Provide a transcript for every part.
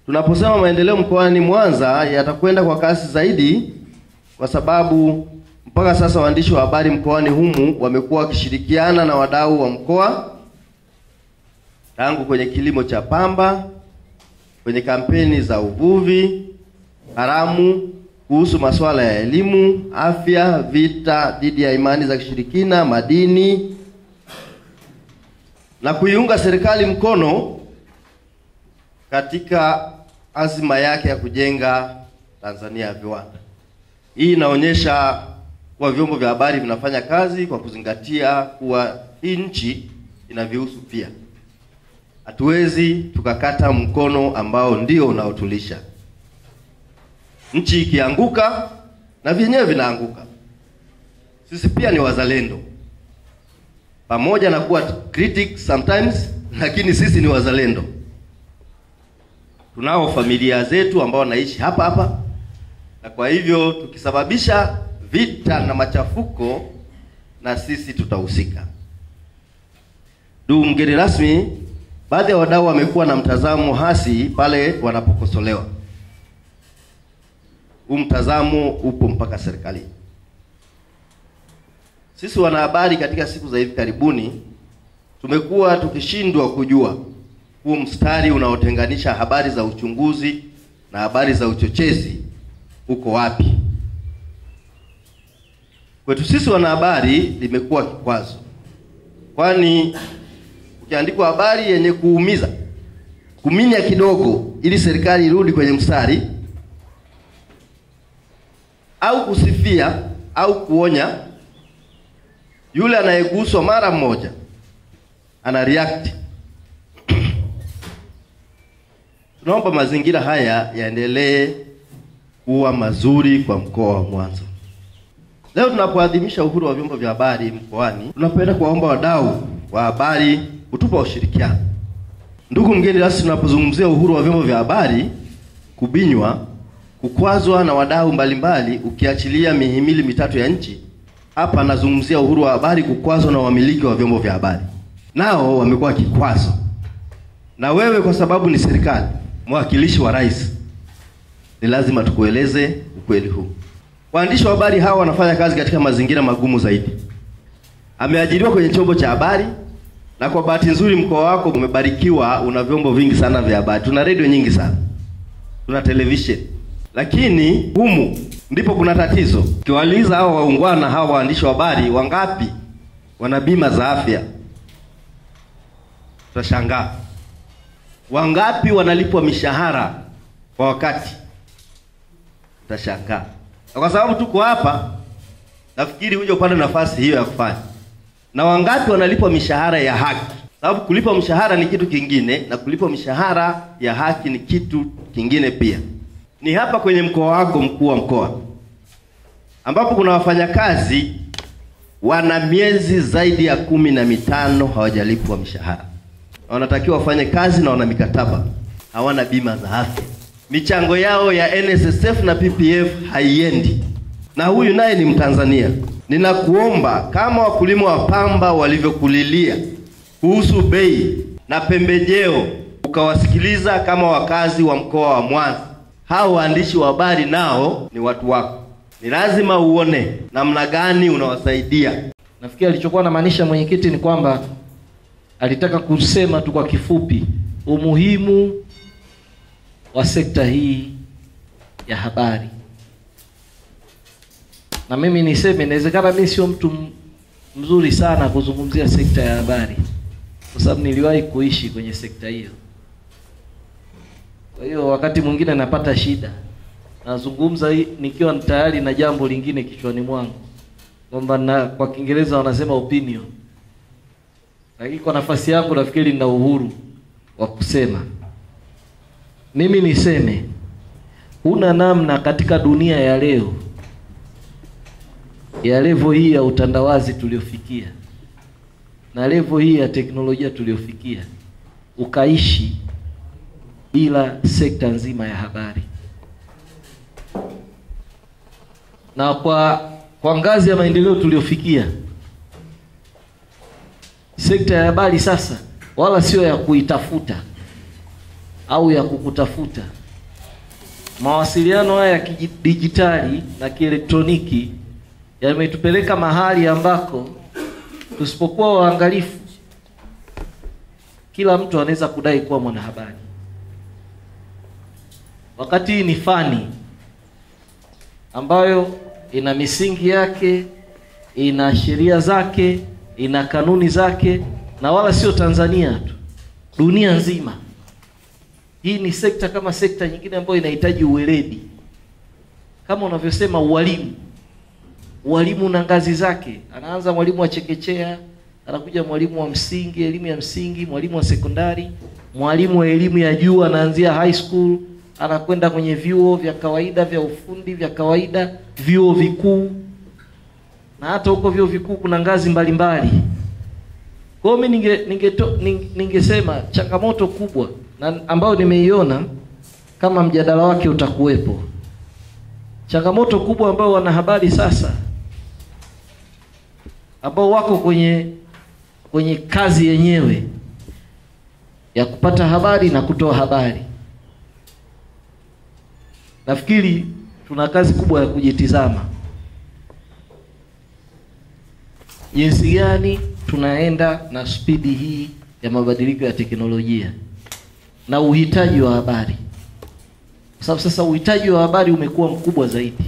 Tunaposema maendeleo mkoani Mwanza yatakwenda kwa kasi zaidi kwa sababu mpaka sasa waandishi wa habari mkoani humu wamekuwa wakishirikiana na wadau wa mkoa tangu kwenye kilimo cha pamba, kwenye kampeni za uvuvi haramu, kuhusu masuala ya elimu, afya, vita dhidi ya imani za kishirikina, madini, na kuiunga serikali mkono katika azima yake ya kujenga Tanzania ya viwanda. Hii inaonyesha kuwa vyombo vya habari vinafanya kazi kwa kuzingatia kuwa hii nchi inavihusu pia. Hatuwezi tukakata mkono ambao ndio unaotulisha. Nchi ikianguka na vyenyewe vinaanguka. Sisi pia ni wazalendo. Pamoja na kuwa critics sometimes, lakini sisi ni wazalendo. Tunao familia zetu ambao wanaishi hapa hapa, na kwa hivyo tukisababisha vita na machafuko, na sisi tutahusika. Ndugu mgeni rasmi, baadhi ya wadau wamekuwa na mtazamo hasi pale wanapokosolewa. Huu mtazamo upo mpaka serikali. Sisi wanahabari katika siku za hivi karibuni tumekuwa tukishindwa kujua huu mstari unaotenganisha habari za uchunguzi na habari za uchochezi uko wapi. Kwetu sisi wanahabari limekuwa kikwazo. Kwani ukiandikwa habari yenye kuumiza, kuminya kidogo ili serikali irudi kwenye mstari, au kusifia au kuonya, yule anayeguswa mara moja ana react. Tunaomba mazingira haya yaendelee kuwa mazuri kwa mkoa wa Mwanza. Leo tunapoadhimisha uhuru wa vyombo vya habari mkoani, tunapenda kuwaomba wadau wa habari kutupa ushirikiano. Ndugu mgeni rasmi, tunapozungumzia uhuru wa vyombo vya habari kubinywa, kukwazwa na wadau mbalimbali, ukiachilia mihimili mitatu ya nchi, hapa nazungumzia uhuru wa habari kukwazwa na wamiliki wa vyombo vya habari. Nao wamekuwa kikwazo. Na wewe kwa sababu ni serikali, mwakilishi wa rais, ni lazima tukueleze ukweli huu. Waandishi wa habari hawa wanafanya kazi katika mazingira magumu zaidi. Ameajiriwa kwenye chombo cha habari, na kwa bahati nzuri mkoa wako umebarikiwa, una vyombo vingi sana vya habari. Tuna radio nyingi sana, tuna television. Lakini humu ndipo kuna tatizo. Kiwauliza hao waungwana, hao waandishi wa habari, wangapi wana bima za afya? Tutashangaa. Wangapi wanalipwa mishahara kwa wakati? Tutashangaa. Kwa sababu tuko hapa, nafikiri uje upande nafasi hiyo ya kufanya. Na wangapi wanalipwa mishahara ya haki? Sababu kulipa mshahara ni kitu kingine, na kulipa mishahara ya haki ni kitu kingine pia. Ni hapa kwenye mkoa wako, mkuu wa mkoa, ambapo kuna wafanyakazi wana miezi zaidi ya 15 hawajalipwa mishahara. Wanatakiwa wafanye kazi na wana mikataba, hawana bima za afya. Michango yao ya NSSF na PPF haiendi. Na huyu naye ni Mtanzania. Ninakuomba, kama wakulima wa pamba walivyokulilia kuhusu bei na pembejeo, ukawasikiliza kama wakazi wa mkoa wa Mwanza, hao waandishi wa habari nao ni watu wako. Ni lazima uone namna gani unawasaidia. Nafikiri alichokuwa anamaanisha mwenyekiti ni kwamba alitaka kusema tu kwa kifupi umuhimu wa sekta hii ya habari. Na mimi niseme, inawezekana mimi sio mtu mzuri sana kuzungumzia sekta ya habari, kwa sababu niliwahi kuishi kwenye sekta hiyo. Kwa hiyo wakati mwingine napata shida, nazungumza nikiwa tayari na jambo lingine kichwani mwangu, kwamba kwa Kiingereza wanasema opinion. Lakini kwa nafasi yangu nafikiri nina uhuru wa kusema. Mimi niseme, una namna katika dunia ya leo, ya level hii ya utandawazi tuliofikia, na level hii ya teknolojia tuliofikia, ukaishi bila sekta nzima ya habari. Na kwa ngazi ya maendeleo tuliofikia, sekta ya habari sasa wala sio ya kuitafuta au ya kukutafuta. Mawasiliano haya ya kidijitali na kielektroniki yametupeleka mahali ambako tusipokuwa waangalifu, kila mtu anaweza kudai kuwa mwanahabari. Wakati hii ni fani ambayo ina misingi yake, ina sheria zake, ina kanuni zake, na wala sio Tanzania tu, dunia nzima. Hii ni sekta kama sekta nyingine ambayo inahitaji uweledi. Kama unavyosema ualimu. Ualimu na ngazi zake. Anaanza mwalimu wa chekechea, anakuja mwalimu wa msingi, elimu ya msingi, mwalimu wa sekondari, mwalimu wa elimu ya juu anaanzia high school, anakwenda kwenye vyuo vya kawaida vya ufundi vya kawaida, vyuo vikuu. Na hata huko vyuo vikuu kuna ngazi mbalimbali. Kwa hiyo mimi ningesema changamoto kubwa na ambayo nimeiona kama mjadala wake utakuwepo. Changamoto kubwa ambayo wanahabari sasa ambao wako kwenye kazi yenyewe ya kupata habari na kutoa habari. Nafikiri tuna kazi kubwa ya kujitizama. Jinsi gani tunaenda na spidi hii ya mabadiliko ya teknolojia na uhitaji wa habari. Kwa sababu sasa uhitaji wa habari umekuwa mkubwa zaidi.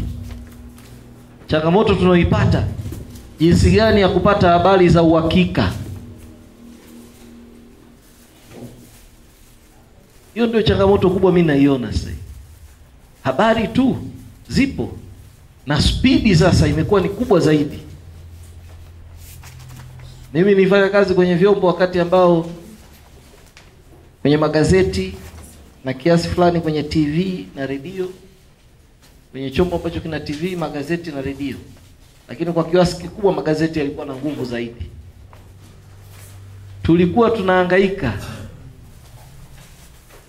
Changamoto tunaoipata, jinsi gani ya kupata habari za uhakika. Hiyo ndio changamoto kubwa mimi naiona sasa. Habari tu zipo na spidi sasa imekuwa ni kubwa zaidi. Mimi nilifanya kazi kwenye vyombo wakati ambao kwenye magazeti na kiasi fulani kwenye TV na redio, kwenye chombo ambacho kina TV, magazeti na redio. Lakini kwa kiasi kikubwa magazeti yalikuwa na nguvu zaidi. Tulikuwa tunahangaika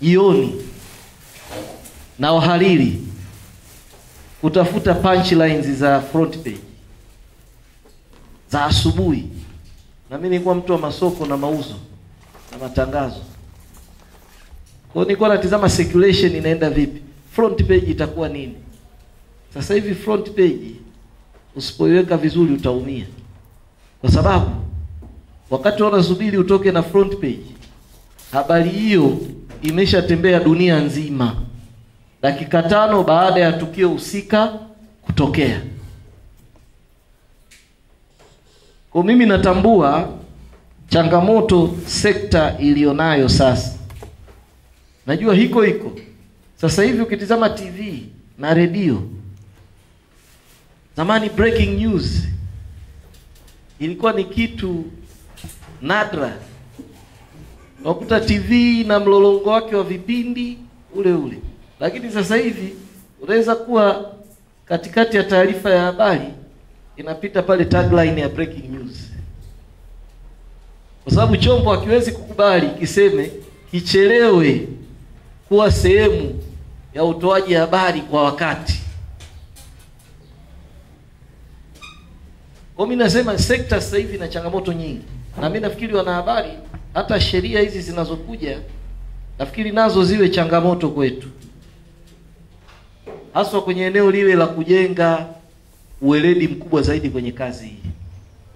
jioni na wahariri kutafuta punchlines za front page za asubuhi. Na mimi nilikuwa mtu wa masoko na mauzo na matangazo. Kwa hiyo nilikuwa natazama circulation inaenda vipi, front page itakuwa nini. Sasa hivi front page usipoiweka vizuri utaumia. Kwa sababu wakati unasubiri utoke na front page, habari hiyo imeshatembea dunia nzima dakika 5 baada ya tukio husika kutokea. Kwa mimi natambua changamoto sekta ilionayo sasa. Najua hiko sasa hivi ukitizama TV na redio, zamani breaking news ilikuwa ni kitu nadra. Wakuta TV na mlolongo wake wa vipindi ule. Lakini sasa hivi unaweza kuwa katikati ya taarifa ya habari inapita pale tagline ya breaking news. Kwa sababu chombo hakiwezi kukubali kiseme kichelewe kuwa sehemu ya utoaji habari kwa wakati. Kwa mimi nasema sekta sasa hivi na changamoto nyingi. Na mimi nafikiri wanahabari, hata sheria hizi zinazokuja nafikiri nazo ziwe changamoto kwetu. Haswa kwenye eneo lile la kujenga uweledi mkubwa zaidi kwenye kazi hii.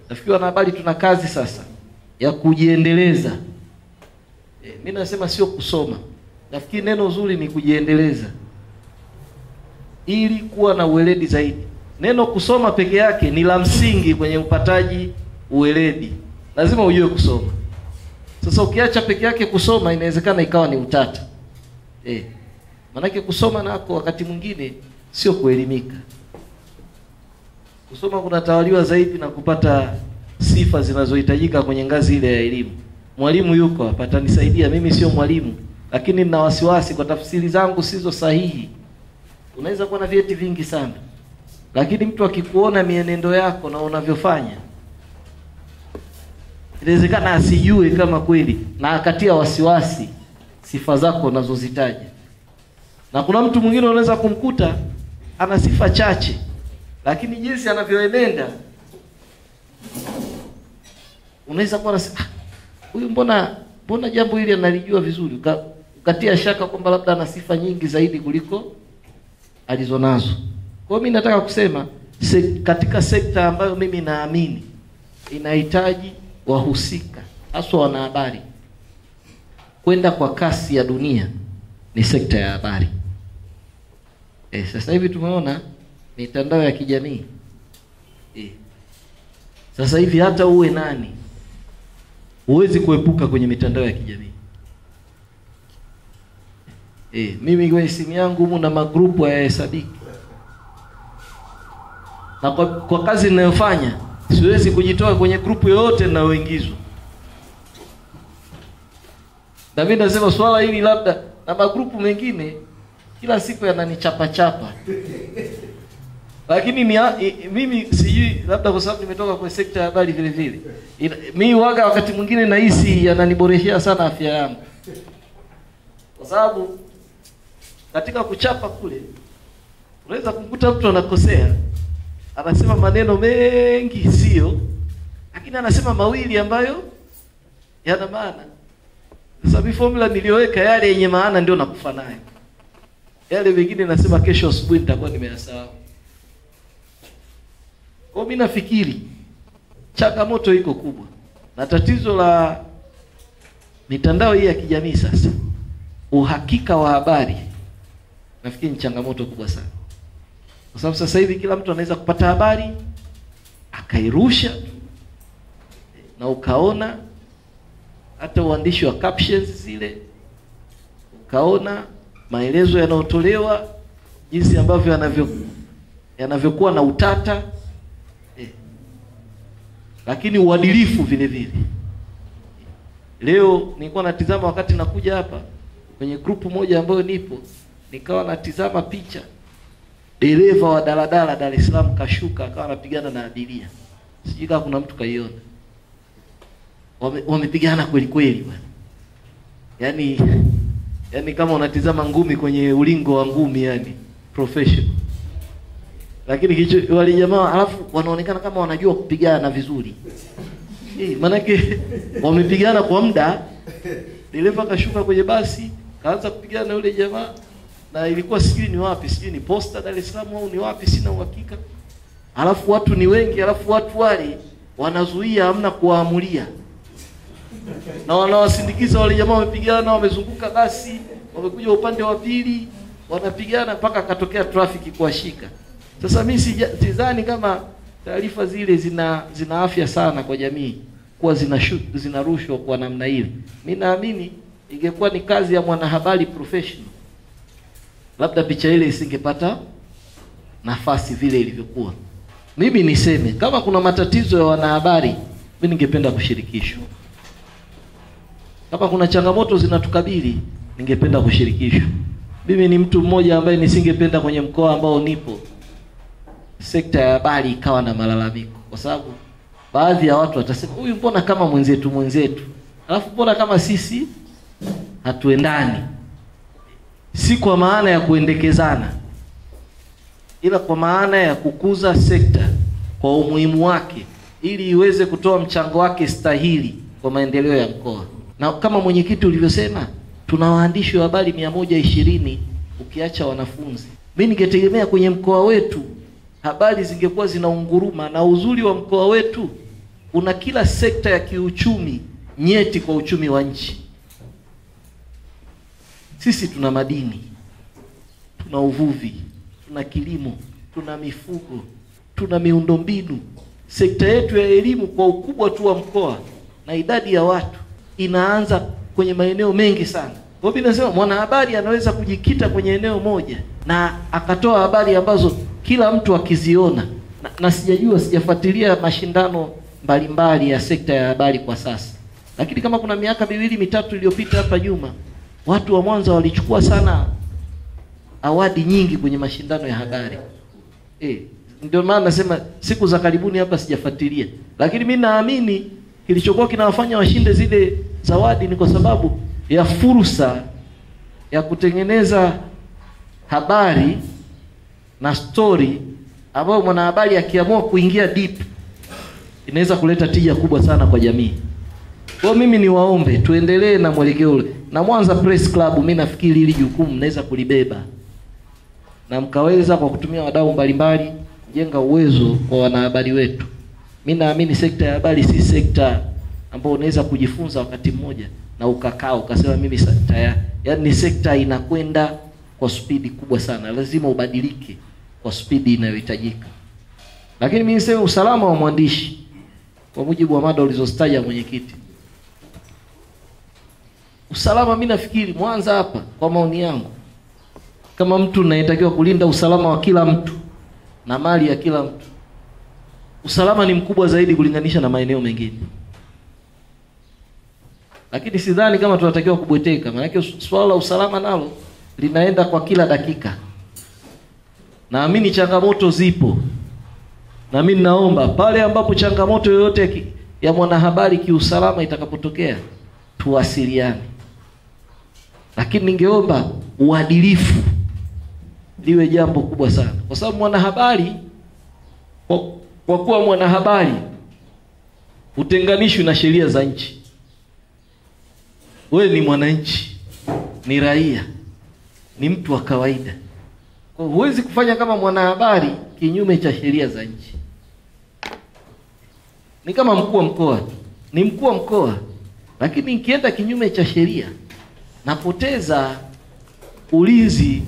Nafikiri wanahabari tuna kazi sasa ya kujiendeleza. Mimi nasema sio kusoma. Nafikiri neno zuri ni kujiendeleza ili kuwa na uweledi zaidi. Neno kusoma peke yake ni la msingi kwenye upataji uweledi. Lazima ujue kusoma. Sasa ukiacha peke yake kusoma inawezekana ikawa ni utata. Manake kusoma nako wakati mwingine sio kuelimika. Kusoma kunatawaliwa zaidi na kupata sifa zinazohitajika kwenye ngazi ile ya elimu. Mwalimu yuko hapa atanisaidia, mimi sio mwalimu, lakini nina wasiwasi kwa tafsiri zangu sizo sahihi. Unaweza kuwa na vyeti vingi sana, lakini mtu akikuona mienendo yako na unavyofanya, inawezekana asijue kama kweli na akatia wasiwasi sifa zako unazozitaja. Na kuna mtu mwingine unaweza kumkuta ana sifa chache, lakini jinsi anavyoenenda unaweza kuwa na huyu mbona jambo hili analijua vizuri, kukatia shaka kwamba labda ana sifa nyingi zaidi kuliko alizonazo. Kwa hiyo mimi nataka kusema katika sekta ambayo mimi naamini inahitaji wahusika, haswa wanahabari, kwenda kwa kasi ya dunia ni sekta ya habari. Sasa hivi tumeona mitandao ya kijamii. Sasa hivi hata uwe nani huwezi kuepuka kwenye mitandao ya kijamii. Mimi kwenye simu yangu humu na magrupu hayahesabiki. Na kwa kazi ninayofanya siwezi kujitoa kwenye grupu yoyote ninayoingizwa. Na mimi nasema swala hili labda na magrupu mengine kila siku yananichapa chapa. Lakini mimi sijui labda kwa sababu nimetoka kwenye sekta ya habari vile vile. Mimi waga wakati mwingine nahisi yananiboreshia sana afya yangu. Kwa sababu katika kuchapa kule unaweza kumkuta mtu anakosea, anasema maneno mengi sio, lakini anasema mawili ambayo yana maana. Sasa formula niliyoweka yale yenye maana ndio nakufa nayo. Yale mengine nasema kesho asubuhi nitakuwa nimeyasahau. Kwa mimi nafikiri changamoto iko kubwa. Na tatizo la mitandao hii ya kijamii sasa, uhakika wa habari nafikiri ni changamoto kubwa sana. Kwa sababu sasa hivi kila mtu anaweza kupata habari akairusha na ukaona hata uandishi wa captions zile, ukaona maelezo yanayotolewa jinsi ambavyo yanavyokuwa na utata, lakini uadilifu vile vile. Leo nilikuwa natizama wakati nakuja hapa kwenye grupu moja ambayo nipo, nikawa natizama picha dereva wa daladala Dar es Salaam kashuka akawa anapigana na abiria. Sijui kama kuna mtu kaiona. Wamepigana kweli kweli bwana. Yaani kama unatizama ngumi kwenye ulingo wa ngumi, yani professional. Lakini wale jamaa alafu wanaonekana kama wanajua kupigana vizuri. Manake wamepigana kwa muda, dereva kashuka kwenye basi, kaanza kupigana na yule jamaa, na ilikuwa sijui ni wapi, sijui ni Posta Dar es Salaam au ni wapi, sina uhakika. Alafu watu ni wengi, alafu watu wale wanazuia hamna kuwaamulia. Na wanawasindikiza wale jamaa wamepigana, wamezunguka basi, wamekuja upande wa pili, wanapigana mpaka katokea trafiki kuwashika. Sasa mimi sidhani kama taarifa zile zina afya sana kwa jamii kuwa zinarushwa kwa namna ile. Mimi naamini ingekuwa ni kazi ya mwanahabari professional, labda picha ile isingepata nafasi vile ilivyokuwa. Mimi niseme kama kuna matatizo ya wanahabari, mimi ningependa kushirikishwa. Kama kuna changamoto zinatukabili, ningependa kushirikishwa. Mimi ni mtu mmoja ambaye nisingependa kwenye mkoa ambao nipo sekta ya habari ikawa na malalamiko, kwa sababu baadhi ya watu watasema huyu mbona kama mwenzetu, alafu mbona kama sisi hatuendani. Si kwa maana ya kuendekezana, ila kwa maana ya kukuza sekta kwa umuhimu wake ili iweze kutoa mchango wake stahili kwa maendeleo ya mkoa. Na kama mwenyekiti ulivyosema, tuna waandishi wa habari 120 ukiacha wanafunzi. Mimi ningetegemea kwenye mkoa wetu habari zingekuwa zinaunguruma, na uzuri wa mkoa wetu una kila sekta ya kiuchumi nyeti kwa uchumi wa nchi. Sisi tuna madini, tuna uvuvi, tuna kilimo, tuna mifugo, tuna miundombinu. Sekta yetu ya elimu kwa ukubwa tu wa mkoa na idadi ya watu inaanza kwenye maeneo mengi sana. Kwa hivyo nasema mwanahabari anaweza kujikita kwenye eneo moja na akatoa habari ambazo kila mtu akiziona. Na sijafuatilia mashindano mbalimbali ya sekta ya habari kwa sasa. Lakini kama kuna miaka 2-3 iliyopita hapa nyuma, watu wa Mwanza walichukua sana awadi nyingi kwenye mashindano ya habari. Ndio maana nasema siku za karibuni hapa sijafuatilia. Lakini mimi naamini kilichokuwa kinawafanya washinde zile zawadi ni kwa sababu ya fursa ya kutengeneza habari na story ambayo mwanahabari akiamua kuingia deep inaweza kuleta tija kubwa sana kwa jamii. Kwa mimi niwaombe tuendelee na mwelekeo ule. Na Mwanza Press Club mimi nafikiri hili jukumu mnaweza kulibeba. Na mkaweza kwa kutumia wadau mbalimbali jenga uwezo kwa wanahabari wetu. Mimi naamini sekta ya habari si sekta ambayo unaweza kujifunza wakati mmoja na ukakaa ukasema mimi tayari. Yaani ni sekta inakwenda kwa spidi kubwa sana. Lazima ubadilike kwa spidi inayohitajika. Lakini mimi niseme usalama wa mwandishi kwa mujibu wa mada ulizostaja mwenyekiti. Usalama mimi nafikiri Mwanza hapa kwa maoni yangu kama mtu anayetakiwa kulinda usalama wa kila mtu na mali ya kila mtu. Usalama ni mkubwa zaidi kulinganisha na maeneo mengine. Lakini sidhani kama tunatakiwa kubweteka. Maana swala la usalama nalo linaenda kwa kila dakika. Naamini changamoto zipo. Na mimi naomba pale ambapo changamoto yoyote ya mwanahabari kiusalama itakapotokea tuwasiliane. Lakini ningeomba uadilifu liwe jambo kubwa sana. Kwa sababu mwanahabari kwa kuwa mwanahabari utenganishwi na sheria za nchi. Wewe ni mwananchi, ni raia, ni mtu wa kawaida. Kwa hiyo huwezi kufanya kama mwanahabari kinyume cha sheria za nchi. Ni kama mkuu wa mkoa, ni mkuu wa mkoa, lakini nikienda kinyume cha sheria napoteza ulinzi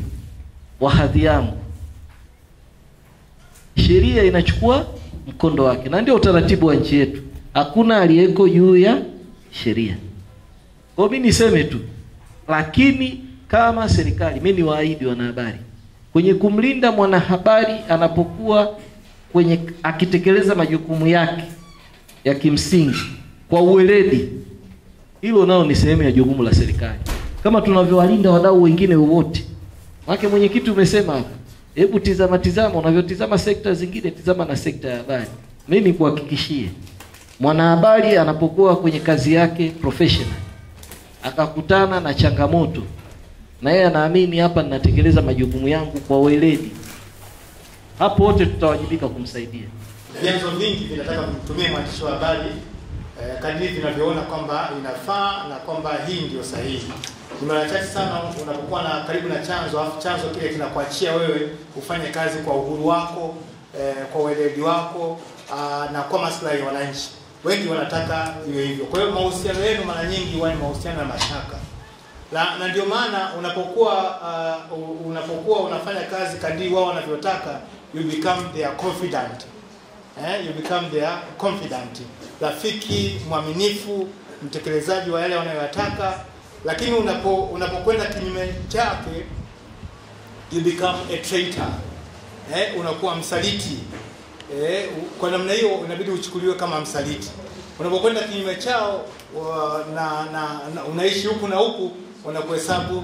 wa hadhi yangu. Sheria inachukua mkondo wake na ndio utaratibu wa nchi yetu. Hakuna aliyeko juu ya sheria. Kwa mimi niseme tu, lakini kama serikali mimi niwaahidi wanahabari kwenye kumlinda mwanahabari anapokuwa kwenye akitekeleza majukumu yake ya kimsingi kwa uweledi, hilo nao ni sehemu ya jukumu la serikali. Kama tunavyowalinda wadau wengine wote. Maana mwenyekiti umesema hapa, hebu tizama unavyotizama sekta zingine, tizama na sekta ya habari. Mimi nikuhakikishie mwanahabari anapokuwa kwenye kazi yake professional akakutana na changamoto na yeye anaamini hapa ninatekeleza majukumu yangu kwa weledi, hapo wote tutawajibika kumsaidia. Vyanzo vingi vinataka kumtumia mwandishi wa habari kadri vinavyoona kwamba inafaa na kwamba hii ndio sahihi. Ni mara chache sana unapokuwa na karibu na chanzo, afu chanzo kile kinakuachia wewe ufanye kazi kwa uhuru wako, kwa weledi wako na kwa maslahi ya wananchi. Wengi wanataka iwe hivyo. Kwa hiyo mahusiano yenu mara nyingi huwa ni mahusiano ya mashaka. Na ndio maana unapokuwa unafanya kazi kadri wao wanavyotaka, you become their confidant. You become their confidant. Rafiki, mwaminifu, mtekelezaji wa yale wanayotaka. Lakini unapokwenda kinyume chake, you become a traitor. Unakuwa msaliti. Kwa namna hiyo inabidi uchukuliwe kama msaliti. Unapokwenda kinyume chao na unaishi huku na huku, unakuhesabu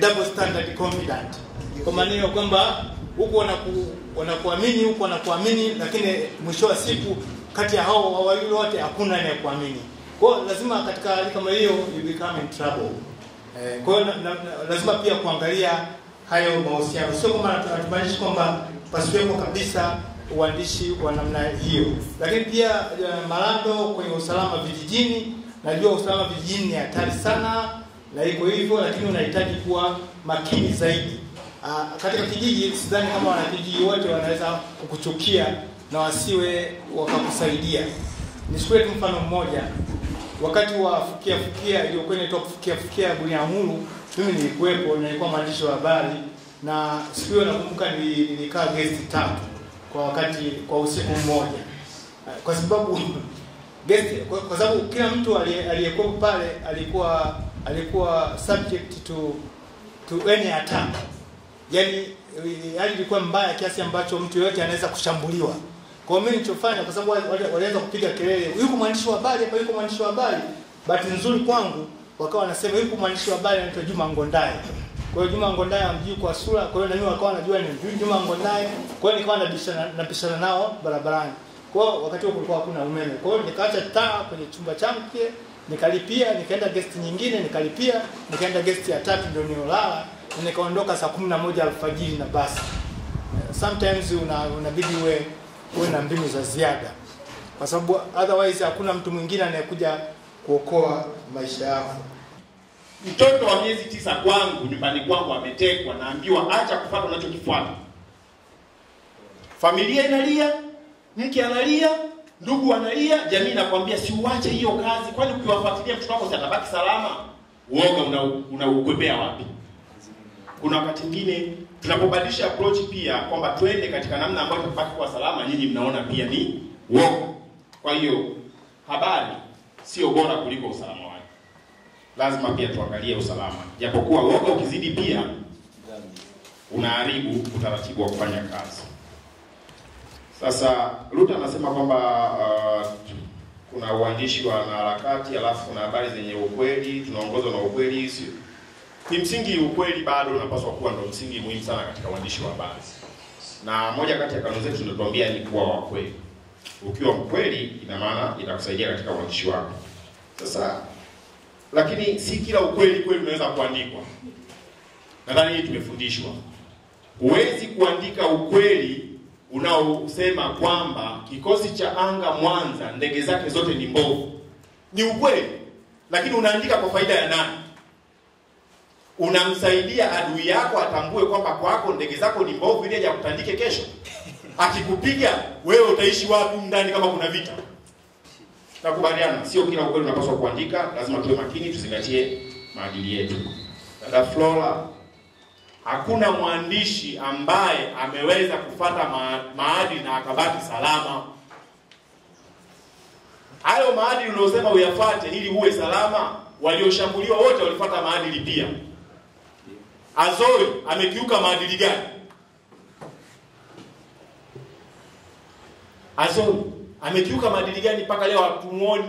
double standard confidant. Kwa maana kwamba huku wanakuamini, huku wanakuamini, lakini mwisho wa siku kati ya hao wawili wote hakuna anayekuamini. Kwa hiyo lazima katika hali kama hiyo you become in trouble. Kwa hiyo lazima pia kuangalia hayo mahusiano. Sio kama hatumaanishi kwamba pasiwepo kabisa uandishi wa namna hiyo. Lakini pia malando kwenye usalama vijijini, najua usalama vijijini ni hatari sana na iko hivyo, lakini unahitaji kuwa makini zaidi. Katika kijiji sidhani kama wanakijiji wote wanaweza kukuchukia na wasiwe wakakusaidia. Nishukuru mfano mmoja. Wakati wa fukia iliyokuwa inaitwa fukia Bulyanhulu, mimi nilikuwepo, nilikuwa mwandishi wa habari na siku hiyo nakumbuka nilikaa guest 3 kwa usiku mmoja. Kwa sababu kwa sababu kila mtu aliyekuwa pale alikuwa subject to any attack. Yaani hali ilikuwa mbaya kiasi ambacho mtu yote anaweza kushambuliwa. Kwa mimi nilichofanya, kwa sababu walianza kupiga kelele, yuko mwandishi wa habari hapa, yuko mwandishi wa habari. Bahati nzuri kwangu wakawa wanasema yuko mwandishi wa habari anaitwa Juma Ngondaye. Kwa hiyo Juma Ngondaye amjui kwa sura, kwa hiyo na mimi wakawa wanajua ni Juma Ngondaye. Kwa hiyo nikawa nabishana nao barabarani. Kwa hiyo wakati huo kulikuwa hakuna umeme. Kwa hiyo nikaacha taa kwenye chumba changu kile, nikalipia, nikaenda guest nyingine, nikalipia, nikaenda guest ya 3 ndio nilolala, na nikaondoka saa 11 alfajiri na basi. Sometimes unabidi uwe na mbinu za ziada. Kwa sababu otherwise hakuna mtu mwingine anayekuja kuokoa maisha yako. Mtoto wa miezi 9 kwangu nyumbani kwangu ametekwa, naambiwa acha kufuata unachokifuata. Familia inalia, mke analia, ndugu analia, jamii inakwambia si uache hiyo kazi, kwani ukiwafuatilia mtoto wako atabaki salama. Uoga unaukwepea wapi? Kuna wakati mwingine tunapobadilisha approach pia kwamba twende katika namna ambayo tutabaki kwa salama, nyinyi mnaona pia ni uoga. Kwa hiyo habari sio bora kuliko usalama wake. Lazima pia tuangalie usalama. Japokuwa uoga ukizidi pia unaharibu utaratibu wa kufanya kazi. Sasa Ruta anasema kwamba kuna uandishi wa harakati alafu kuna habari zenye ukweli, tunaongozwa na ukweli. Kimsingi ukweli bado unapaswa kuwa ndio msingi muhimu sana katika uandishi wa habari. Na moja kati ya kanuni zetu tunatuambia ni kuwa wa kweli. Ukiwa mkweli ina maana itakusaidia katika uandishi wako. Sasa lakini si kila ukweli kweli unaweza kuandikwa. Nadhani tumefundishwa. Huwezi kuandika ukweli unaosema kwamba kikosi cha anga Mwanza ndege zake zote ni mbovu. Ni ukweli, lakini unaandika kwa faida ya nani? Unamsaidia adui yako atambue kwamba kwako ndege zako ni mbovu ili aje kutandike kesho. Akikupiga wewe utaishi wapi ndani kama kuna vita? Nakubaliana, sio kila ukweli unapaswa kuandika, lazima tuwe makini, tuzingatie maadili yetu. Dada Flora, hakuna mwandishi ambaye ameweza kufuata maadili na akabaki salama. Hayo maadili unaosema uyafuate ili uwe salama, walioshambuliwa wote walifuata maadili pia. Azori amekiuka maadili gani? Azori amekiuka maadili gani mpaka leo hatumuoni?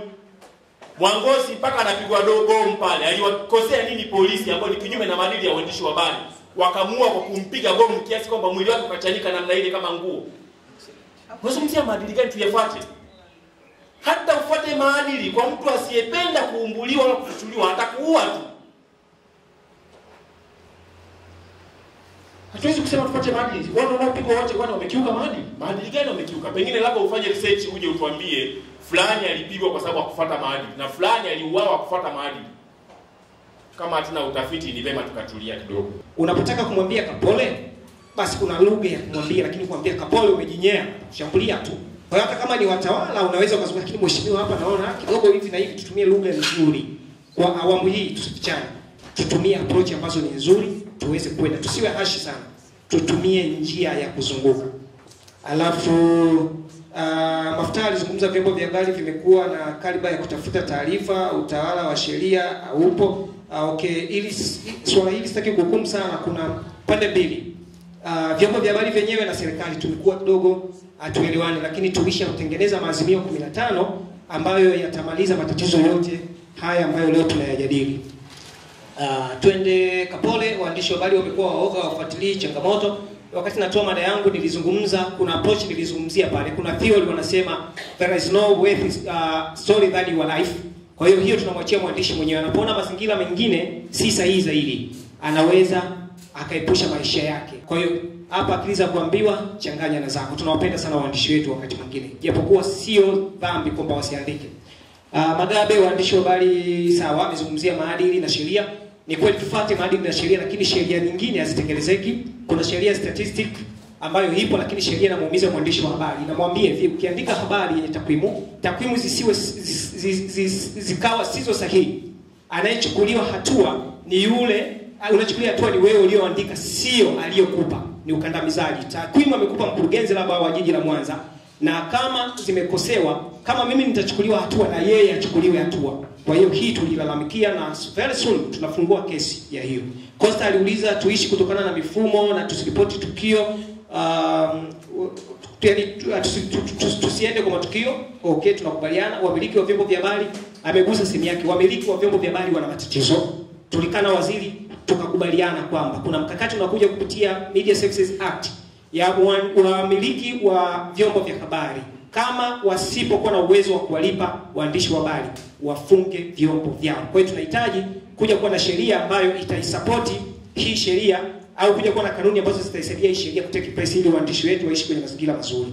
Mwangosi mpaka anapigwa bomu pale. Aliwakosea nini polisi ambao ni kinyume na maadili ya uandishi wa habari? Wakamua kwa kumpiga bomu kiasi kwamba mwili wake ukachanika namna ile kama nguo. Unazungumzia maadili gani tuyafuate? Hata ufuate maadili kwa mtu asiyependa kuumbuliwa wala kufutuliwa, atakuua tu. Hatuwezi kusema tufuate maadili. Wao wanaopigwa wote kwani wamekiuka maadili? Maadili gani wamekiuka? Pengine labda ufanye research uje utuambie fulani alipigwa kwa sababu hakufuata maadili na fulani aliuawa kufuata maadili. Kama hatuna utafiti ni vema tukatulia kidogo. Unapotaka kumwambia Kapole, basi kuna lugha ya kumwambia, lakini kumwambia Kapole umejinyea, shambulia tu. Kwa hiyo hata kama ni watawala unaweza ukasema lakini mheshimiwa hapa naona kidogo hivi na hivi, tutumie lugha nzuri. Kwa awamu hii tusifichane. Tutumie approach ambazo ni nzuri, tuweze kwenda. Tusiwe hashi sana. Tutumie njia ya kuzunguka. Alafu Mafuta alizungumza vyombo vya habari vimekuwa na kaliba ya kutafuta taarifa, utawala wa sheria upo. Okay, ili swala hili sitaki kuhukumu sana, kuna pande mbili. Vyombo vya habari vyenyewe na serikali tumekuwa kidogo hatuelewani, lakini tulishatengeneza maazimio 15 ambayo yatamaliza matatizo yote haya ambayo leo tunayajadili. Twende Kapole, waandishi wa habari wamekuwa waoga wafuatilii changamoto. Wakati natoa mada yangu nilizungumza, kuna approach nilizungumzia pale. Kuna theory wanasema there is no worth story that your life. Kwa hiyo tunamwachia mwandishi mwenyewe, anapoona mazingira mengine si sahihi zaidi, anaweza akaepusha maisha yake. Kwa hiyo hapa akiliza kuambiwa changanya na zako. Tunawapenda sana waandishi wetu wakati mwingine, japokuwa sio dhambi kwamba wasiandike. Magabe, waandishi wa habari sawa, amezungumzia maadili na sheria. Ni kweli tufuate maadili na sheria, lakini sheria nyingine hazitekelezeki. Kuna sheria statistic ambayo ipo, lakini sheria inamuumiza mwandishi wa habari. Inamwambia hivi, ukiandika habari yenye takwimu zisiwe zikawa sizo sahihi, anayechukuliwa hatua ni yule, unachukulia hatua ni wewe ulioandika, sio aliyokupa. Ni ukandamizaji. Takwimu amekupa mkurugenzi labda wa jiji la Mwanza, na kama zimekosewa, kama mimi nitachukuliwa hatua na yeye achukuliwe hatua. Kwa hiyo hii tulilalamikia na very soon tunafungua kesi ya hiyo. Costa aliuliza tuishi kutokana na mifumo na tusiripoti tukio, tusiende kwa matukio. Okay, tunakubaliana. Wamiliki wa vyombo vya habari, amegusa simu yake, wamiliki wa vyombo vya habari wana matatizo. Tulikana waziri tukakubaliana kwamba kuna mkakati unakuja kupitia Media Services Act ya wamiliki wa vyombo vya habari, kama wasipokuwa na uwezo wa kuwalipa waandishi wa habari wafunge vyombo vyao. Kwa hiyo tunahitaji kuja kuwa na sheria ambayo itaisapoti hii sheria, au kuja kuwa na kanuni ambazo zitaisaidia hii sheria kutake place ili waandishi wetu waishi kwenye mazingira mazuri.